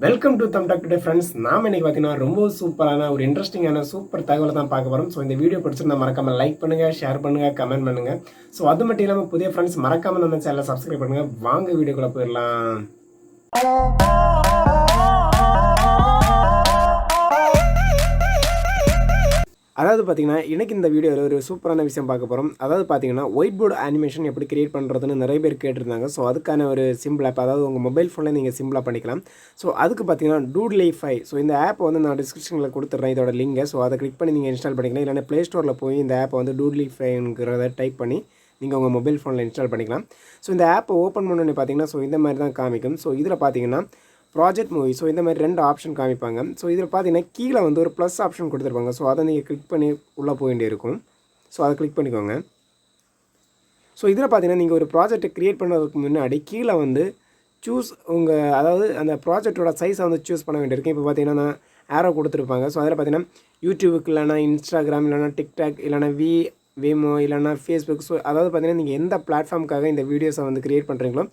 Welcome to தம்டாக் today friends. நாம் இன்னைக்கு பார்த்தீங்கன்னா ரொம்ப சூப்பரான ஒரு இன்ட்ரெஸ்டிங்கான சூப்பர் தகவலை தான் பார்க்க போகிறோம். ஸோ இந்த வீடியோ பிடிச்சிருந்தா மறக்காம லைக் பண்ணுங்கள், ஷேர் பண்ணுங்கள், கமெண்ட் பண்ணுங்கள். ஸோ அது மட்டும் இல்லாமல் புதிய ஃப்ரெண்ட்ஸ் மறக்காமல் நம்ம சேனலை சப்ஸ்கிரைப் பண்ணுங்கள். வாங்க வீடியோக்குள்ளே போயிடலாம். அதாவது பார்த்தீங்கன்னா இன்றைக்கி இந்த வீடியோவில் ஒரு சூப்பரான விஷயம் பார்க்க போகிறோம். அதாவது பார்த்தீங்கன்னா ஒயிட் போர்டு அனிமேஷன் எப்படி கிரியேட் பண்ணுறதுன்னு நிறைய பேர் கேட்டிருந்தாங்க. ஸோ அதுக்கான ஒரு சிம்பிள் ஆப், அதாவது உங்கள் மொபைல் ஃபோனில் நீங்கள் சிம்பிளாக பண்ணிக்கலாம். ஸோ அதுக்கு பார்த்தீங்கன்னா video.Hy. ஸோ இந்த ஆப் வந்து நான் டிஸ்கிரிப்ஷனில் கொடுத்துட்றேன் இதோட லிங்கை. ஸோ அதை கிளிக் பண்ணி நீங்கள் இன்ஸ்டால் பண்ணிக்கலாம். இல்லைனா ப்ளே ஸ்டோரில் போய் இந்த ஆப்பை வந்து video.Hyங்கிறத டைப் பண்ணி நீங்கள் உங்கள் மொபைல் ஃபோனில் இன்ஸ்டால் பண்ணிக்கலாம். ஸோ இந்த ஆப்பை ஓப்பன் பண்ணோன்னே பார்த்தீங்கன்னா ஸோ இந்த மாதிரி தான் காமிக்கும். ஸோ இதில் பார்த்தீங்கன்னா ப்ராஜெக்ட் மூவி, ஸோ இந்த மாதிரி 2 ஆப்ஷன் காமிப்பாங்க. ஸோ இதில் பார்த்தீங்கன்னா கீழே வந்து ஒரு ப்ளஸ் ஆப்ஷன் கொடுத்துருப்பாங்க. ஸோ அதை நீங்கள் கிளிக் பண்ணி உள்ளே போக வேண்டியிருக்கும். ஸோ அதை கிளிக் பண்ணிக்கோங்க. ஸோ இதில் பார்த்தீங்கன்னா நீங்கள் ஒரு ப்ராஜெக்ட்டை க்ரியேட் பண்ணுறதுக்கு முன்னாடி கீழே வந்து சூஸ் அதாவது அந்த ப்ராஜெக்டோட சைஸை வந்து சூஸ் பண்ண வேண்டியிருக்கும். இப்போ பார்த்தீங்கன்னா நான் ஆரோ கொடுத்துருப்பாங்க. ஸோ அதில் பார்த்தீங்கன்னா யூடியூபுக்கு இல்லைனா இன்ஸ்டாகிராம் இல்லைனா டிக்டாக் இல்லைனா வேமோ இல்லைனா ஃபேஸ்புக். ஸோ அதாவது பார்த்தீங்கன்னா நீங்கள் எந்த பிளாட்ஃபார்முக்காக இந்த வீடியோஸை வந்து க்ரியேட் பண்ணுறீங்களோ,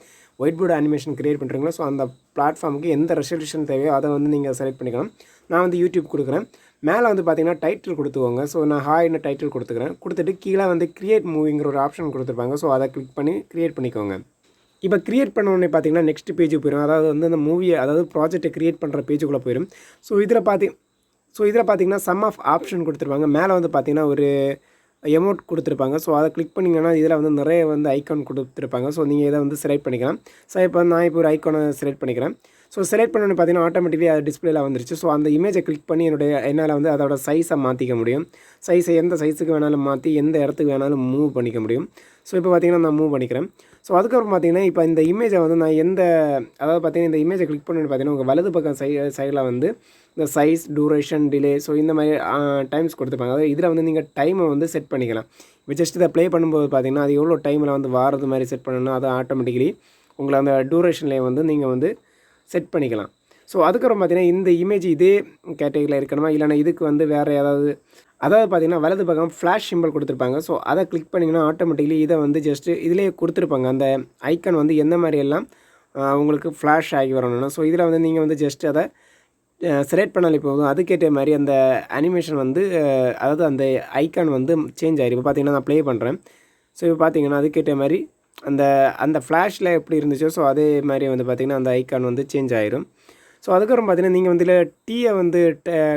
ஒயிட் போர்டு அனிமேஷன் க்ரியேட் பண்ணுறீங்களோ, ஸோ அந்த பிளாட்ஃபார்முக்கு எந்த ரெசல்யூஷன் தேவையோ அதை வந்து நீங்கள் செலக்ட் பண்ணிக்கலாம். நான் வந்து யூடியூப் கொடுக்குறேன். மேலே வந்து பார்த்தீங்கன்னா டைட்டில் கொடுத்துக்கோங்க. ஸோ நான் ஹாய்னு டைட்டில் கொடுத்துக்கிறேன். கொடுத்துட்டு கீழே வந்து கிரியேட் மூவிங்கிற ஒரு ஆப்ஷன் கொடுத்துருப்பாங்க. ஸோ அதை கிளிக் பண்ணி க்ரியேட் பண்ணிக்கோங்க. இப்போ க்ரியேட் பண்ண உடனே பார்த்தீங்கன்னா நெக்ஸ்ட் பேஜுக்கு போயிடும். அதாவது வந்து அந்த மூவியை, அதாவது ப்ராஜெக்ட்டை க்ரியேட் பண்ணுற பேஜுக்குள்ளே போயிடும். ஸோ இதில் பார்த்தீங்கன்னா சம் ஆஃப் ஆப்ஷன் கொடுத்துருப்பாங்க. மேலே வந்து பார்த்தீங்கன்னா ஒரு எமௌண்ட் கொடுத்துருப்பாங்க. ஸோ அதை கிளிக் பண்ணிங்கன்னா இதில் வந்து நிறைய வந்து ஐக்கான் கொடுத்துருப்பாங்க. ஸோ நீங்கள் இதை வந்து செலக்ட் பண்ணிக்கலாம். ஸோ நான் இப்போ ஒரு ஐக்கானை செலக்ட் பண்ணிக்கிறேன். ஸோ செலக்ட் பண்ணோன்னு பார்த்தீங்கன்னா ஆட்டோமேட்டிக்கலி அது டிஸ்பிளேல வந்துருச்சு. ஸோ அந்த இமேஜை கிளிக் பண்ணி என்னால் வந்து அதோட சைஸை மாற்றிக்க முடியும். சைஸை எந்த சைஸுக்கு வேணாலும் மாற்றி எந்த இடத்துக்கு வேணாலும் மூவ் பண்ணிக்க முடியும். ஸோ இப்போ பார்த்தீங்கன்னா நான் மூவ் பண்ணிக்கிறேன். ஸோ அதுக்கப்புறம் பார்த்தீங்கன்னா இப்போ இந்த இமேஜை வந்து நான் அதாவது பார்த்தீங்கன்னா இந்த இமேஜை கிளிக் பண்ணி பார்த்தீங்கன்னா உங்கள் வலது பக்கம் சைடில் வந்து இந்த சைஸ், டூரேஷன், டிலே, ஸோ இந்த மாதிரி டைம்ஸ் கொடுத்துருப்பாங்க. அதாவது இதில் வந்து நீங்கள் டைமை வந்து செட் பண்ணிக்கலாம். இப்போ ஜஸ்ட் இதை ப்ளே பண்ணும்போது பார்த்தீங்கன்னா அது எவ்வளோ டைமில் வந்து வாரது மாதிரி செட் பண்ணணும்னா அது ஆட்டோமேட்டிக்கலி உங்களை அந்த டூரேஷன்லேயே வந்து நீங்கள் வந்து செட் பண்ணிக்கலாம். ஸோ அதுக்கப்புறம் பார்த்தீங்கன்னா இந்த இமேஜ் இதே கேட்டகரியில் இருக்கணுமா இல்லைனா இதுக்கு வந்து வேறு அதாவது பார்த்தீங்கன்னா வலது பக்கம் ஃப்ளாஷ் சிம்பிள் கொடுத்துருப்பாங்க. ஸோ அதை கிளிக் பண்ணிங்கன்னா ஆட்டோமேட்டிக்கலி இதை வந்து ஜஸ்ட்டு இதிலே கொடுத்துருப்பாங்க. அந்த ஐக்கன் வந்து எந்த மாதிரி எல்லாம் உங்களுக்கு ஃப்ளாஷ் ஆகி வரணும்னா, ஸோ இதில் வந்து நீங்கள் வந்து ஜஸ்ட் அதை செலக்ட் பண்ணாலே போதும். அதுக்கேற்ற மாதிரி அந்த அனிமேஷன் வந்து அதாவது அந்த ஐக்கான் வந்து சேஞ்ச் ஆகிடும். இப்போ பார்த்தீங்கன்னா நான் ப்ளே பண்ணுறேன். ஸோ இப்போ பார்த்தீங்கன்னா அதுக்கேற்ற மாதிரி அந்த ஃப்ளாஷில் எப்படி இருந்துச்சோ ஸோ அதே மாதிரி வந்து பார்த்திங்கன்னா அந்த ஐக்கான் வந்து சேஞ்ச் ஆகிடும். ஸோ அதுக்கப்புறம் பார்த்தீங்கன்னா நீங்கள் வந்து இதில் டீயை வந்து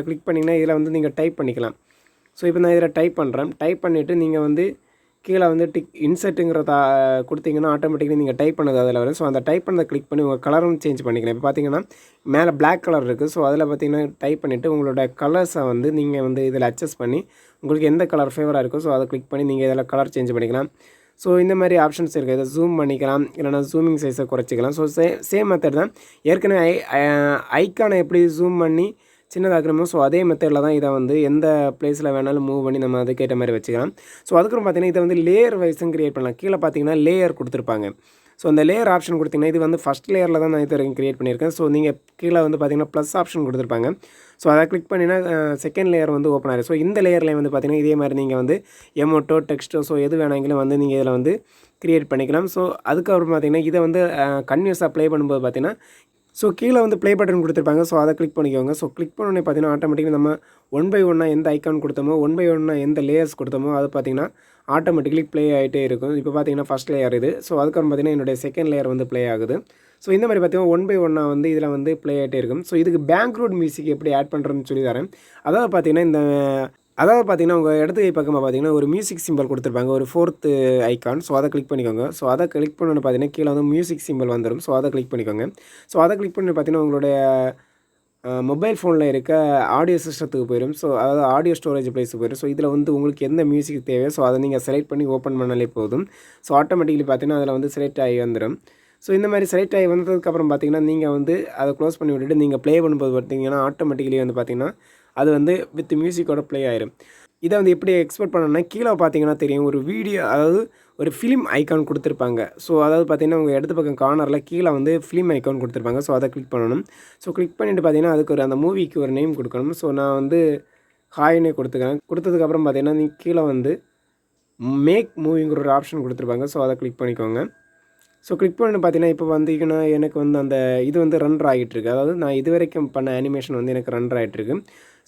கிளிக் பண்ணிங்கன்னா இதில் வந்து நீங்கள் டைப் பண்ணிக்கலாம். ஸோ இப்போ நான் இதில் டைப் பண்ணுறேன். டைப் பண்ணிவிட்டு நீங்கள் வந்து கீழே வந்து இன்சர்ட்டுங்கிறத கொடுத்தீங்கன்னா ஆட்டோமேட்டிக்கலி நீங்கள் டைப் பண்ணது அதில் வரும். ஸோ அந்த டைப் பண்ணதை கிளிக் பண்ணி உங்கள் கலரும் சேஞ்ச் பண்ணிக்கலாம். இப்போ பார்த்தீங்கன்னா மேலே பிளாக் கலர் இருக்குது. ஸோ அதில் பார்த்தீங்கன்னா டைப் பண்ணிவிட்டு உங்களோட கலர்ஸை வந்து நீங்கள் வந்து இதில் அட்ஜஸ்ட் பண்ணி உங்களுக்கு எந்த கலர் ஃபேவராக இருக்கோ ஸோ அதை கிளிக் பண்ணி நீங்கள் இதில் கலர் சேஞ்ச் பண்ணிக்கலாம். ஸோ இந்த மாதிரி ஆப்ஷன்ஸ் இருக்குது. இதை ஜூம் பண்ணிக்கலாம், இல்லைனா ஜூமிங் சைஸை குறைச்சிக்கலாம். ஸோ சேம் மெத்தட் தான். ஏற்கனவே ஐக்கானை எப்படி ஜூம் பண்ணி சின்னதாக்கணுமோ ஸோ அதே மெத்தடில் தான் இதை வந்து எந்த பிளேஸில் வேணாலும் மூவ் பண்ணி நம்ம அதுக்கேற்ற மாதிரி வச்சுக்கலாம். ஸோ அதுக்கப்புறம் பார்த்தீங்கன்னா இதை வந்து லேயர் வைஸும் க்ரியேட் பண்ணலாம். கீழே பார்த்தீங்கன்னா லேயர் கொடுத்துருப்பாங்க. ஸோ அந்த லேயர் ஆப்ஷன் கொடுத்திங்கன்னா இது வந்து ஃபஸ்ட் லேயரில் தான் நான் இது வரைக்கும் க்ரியேட் பண்ணியிருக்கேன். ஸோ நீங்கள் கீழே வந்து பார்த்தீங்கன்னா ப்ளஸ் ஆப்ஷன் கொடுத்துருப்பாங்க. ஸோ அதை கிளிக் பண்ணினா செகண்ட் லேயர் வந்து ஓப்பன் ஆகிடும். ஸோ இந்த லேயரில் வந்து பார்த்தீங்கன்னா இதே மாதிரி நீங்கள் வந்து எமோட்டோ, டெக்ஸ்ட்டோ ஸோ எது வேணாங்களும் வந்து நீங்கள் இதில் வந்து க்ரியேட் பண்ணிக்கலாம். ஸோ அதுக்கப்புறம் பார்த்தீங்கன்னா இதை வந்து கன்யூஸாக ப்ளே பண்ணும்போது பார்த்தீங்கன்னா ஸோ கீழே வந்து ப்ளே பட்டன் கொடுத்துருப்பாங்க. ஸோ அதை கிளிக் பண்ணிக்கோங்க. ஸோ கிளிக் பண்ணோன்னே பார்த்தீங்கன்னா ஆட்டோமேட்டிக்கலி நம்ம 1 by 1 எந்த ஐக்கான் கொடுத்தோமோ 1 by 1 எந்த லேயர்ஸ் கொடுத்தோமோ அது பார்த்தீங்கன்னா ஆட்டோமேட்டிக்கலி ப்ளே ஆகிட்டே இருக்கும். இப்போ பார்த்தீங்கன்னா ஃபஸ்ட் லேயர் இது. ஸோ அதுக்கப்புறம் பார்த்தீங்கன்னா என்னுடைய செகண்ட் லேயர் வந்து ப்ளே ஆகுது. ஸோ இந்த மாதிரி பார்த்தீங்கன்னா 1 by 1 வந்து இதில் வந்து ப்ளே ஆகிட்டே இருக்கும். ஸோ இதுக்கு பேக்ரவுண்ட் மியூசிக் எப்படி ஆட் பண்ணுறதுன்னு சொல்லி தரேன். அதாவது பார்த்தீங்கன்னா உங்கள் இடது கை பக்கமாக பார்த்தீங்கன்னா ஒரு மியூசிக் சிம்பிள் கொடுத்துருப்பாங்க, ஒரு 4th ஐக்கான். ஸோ அதை கிளிக் பண்ணிக்கோங்க. ஸோ அதை கிளிக் பண்ணோன்னு பார்த்தீங்கன்னா கீழே வந்து மியூசிக் சிம்பிள் வந்துடும். ஸோ அதை கிளிக் பண்ணிக்கோங்க. ஸோ அதை கிளிக் பண்ணி பார்த்தீங்கன்னா உங்களுடைய மொபைல் ஃபோனில் இருக்க ஆடியோ சிஸ்டத்துக்கு போயிடும். ஸோ அதாவது ஆடியோ ஸ்டோரேஜ் பிளேஸுக்கு போயிடும். ஸோ இதில் வந்து உங்களுக்கு எந்த மியூசிக் தேவையோ ஸோ அதை நீங்கள் செலக்ட் பண்ணி ஓப்பன் பண்ணாலே போதும். ஸோ ஆட்டோமேட்டிக்கலி பார்த்தீங்கன்னா அதில் வந்து செலக்ட் ஆகி வந்துடும். ஸோ இந்த மாதிரி செலக்ட் ஆகி வந்ததுக்கப்புறம் பார்த்தீங்கன்னா நீங்கள் வந்து அதை க்ளோஸ் பண்ணி விட்டுட்டு நீங்கள் ப்ளே பண்ணும்போது பார்த்தீங்கன்னா ஆட்டோமேட்டிக்கலி வந்து பார்த்தீங்கன்னா அது வந்து வித் மியூசிக்கோட ப்ளே ஆயிடும். இதை வந்து எப்படி எக்ஸ்போர்ட் பண்ணணும்னா கீழே பார்த்தீங்கன்னா தெரியும் ஒரு வீடியோ, அதாவது ஒரு ஃபிலிம் ஐக்கான் கொடுத்துருப்பாங்க. ஸோ அதாவது பார்த்தீங்கன்னா உங்கள் இடது பக்கம் கார்னரில் கீழே வந்து ஃபிலிம் ஐக்கான் கொடுத்துருப்பாங்க. ஸோ அதை கிளிக் பண்ணணும். ஸோ கிளிக் பண்ணிவிட்டு பார்த்தீங்கன்னா அதுக்கு அந்த மூவிக்கு ஒரு நேம் கொடுக்கணும். ஸோ நான் வந்து ஹாய்னே கொடுத்துக்கிறேன். கொடுத்ததுக்கப்புறம் பார்த்தீங்கன்னா கீழே வந்து மேக் மூவிங்கிற ஒரு ஆப்ஷன் கொடுத்துருப்பாங்க. ஸோ அதை கிளிக் பண்ணிக்கோங்க. ஸோ கிளிக் பண்ணி பார்த்தீங்கன்னா இப்போ வந்தீங்கன்னா எனக்கு வந்து அந்த இது வந்து ரன்னர் ஆகிட்டுருக்கு. அதாவது நான் இது வரைக்கும் பண்ண அனிமேஷன் வந்து எனக்கு ரன்னர் ஆகிட்டுருக்கு.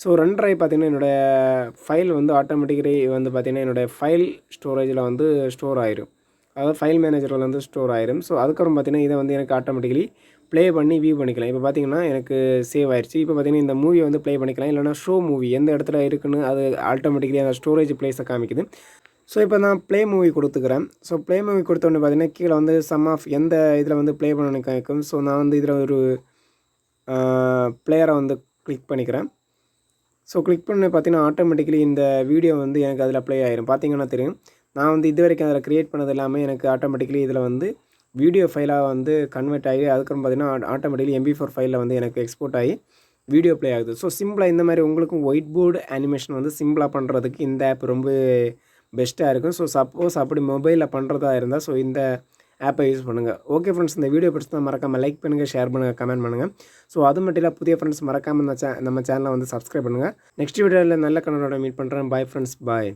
ஸோ ரன்னர் ஆகி பார்த்தீங்கன்னா என்னோடய ஃபைல் வந்து ஆட்டோமேட்டிக்கலி வந்து பார்த்தீங்கன்னா என்னோடய ஃபைல் ஸ்டோரேஜில் வந்து ஸ்டோர் ஆயிரும். அதாவது ஃபைல் மேனேஜரில் வந்து ஸ்டோர் ஆயிரும். ஸோ அதுக்கப்புறம் பார்த்தீங்கன்னா இதை வந்து எனக்கு ஆட்டோமேட்டிக்கலி ப்ளே பண்ணி வியூ பண்ணிக்கலாம். இப்போ பார்த்தீங்கன்னா எனக்கு சேவ் ஆயிடுச்சு. இப்போ பார்த்தீங்கன்னா இந்த மூவியை வந்து ப்ளே பண்ணிக்கலாம். இல்லைனா ஷோ மூவி எந்த இடத்துல இருக்குன்னு அது ஆட்டோமேட்டிக்கலி அந்த ஸ்டோரேஜ் ப்ளேஸை காமிக்குது. ஸோ இப்போ நான் ப்ளே மூவி கொடுத்துக்கிறேன். ஸோ ப்ளே மூவி கொடுத்தோன்னே பார்த்தீங்கன்னா கீழே வந்து சம் ஆஃப் எந்த இதில் வந்து ப்ளே பண்ணணும்னு கேட்கும். ஸோ நான் வந்து இதில் ஒரு பிளேயரை வந்து கிளிக் பண்ணிக்கிறேன். ஸோ கிளிக் பண்ண பார்த்தீங்கன்னா ஆட்டோமேட்டிக்கலி இந்த வீடியோ வந்து எனக்கு அதில் ப்ளே ஆயிரும். பார்த்தீங்கன்னா தெரியும். நான் வந்து இது வரைக்கும் அதில் க்ரியேட் பண்ணது எல்லாமே எனக்கு ஆட்டோமேட்டிக்கலி இதில் வந்து வீடியோ ஃபைலாக வந்து கன்வெர்ட் ஆகி அதுக்கப்புறம் பார்த்தீங்கன்னா ஆட்டோமேட்டிக்கலி MP4 ஃபைலில் வந்து எனக்கு எக்ஸ்போர்ட் ஆகி வீடியோ ப்ளே ஆகுது. ஸோ சிம்பிளாக இந்த மாதிரி உங்களுக்கும் ஒயிட் போர்டு அனிமேஷன் வந்து சிம்பிளாக பண்ணுறதுக்கு இந்த ஆப் ரொம்ப பெஸ்ட்டாக இருக்கும். ஸோ சப்போஸ் அப்படி மொபைலில் பண்ணுறதா இருந்தால் ஸோ இந்த ஆப்பை யூஸ் பண்ணுங்கள். ஓகே ஃப்ரெண்ட்ஸ், இந்த வீடியோ பிடிச்சா மறக்காமல் லைக் பண்ணுங்கள், ஷேர் பண்ணுங்கள், கமெண்ட் பண்ணுங்கள். ஸோ அது மட்டும் இல்லை, புதிய ஃப்ரெண்ட்ஸ் மறக்காமல் நம்ம சேனலை வந்து சப்ஸ்கிரைப் பண்ணுங்கள். நெக்ஸ்ட் வீடியோவில் நல்ல கண்ணோட மீட் பண்ணுறேன். பாய் ஃப்ரெண்ட்ஸ், பாய்.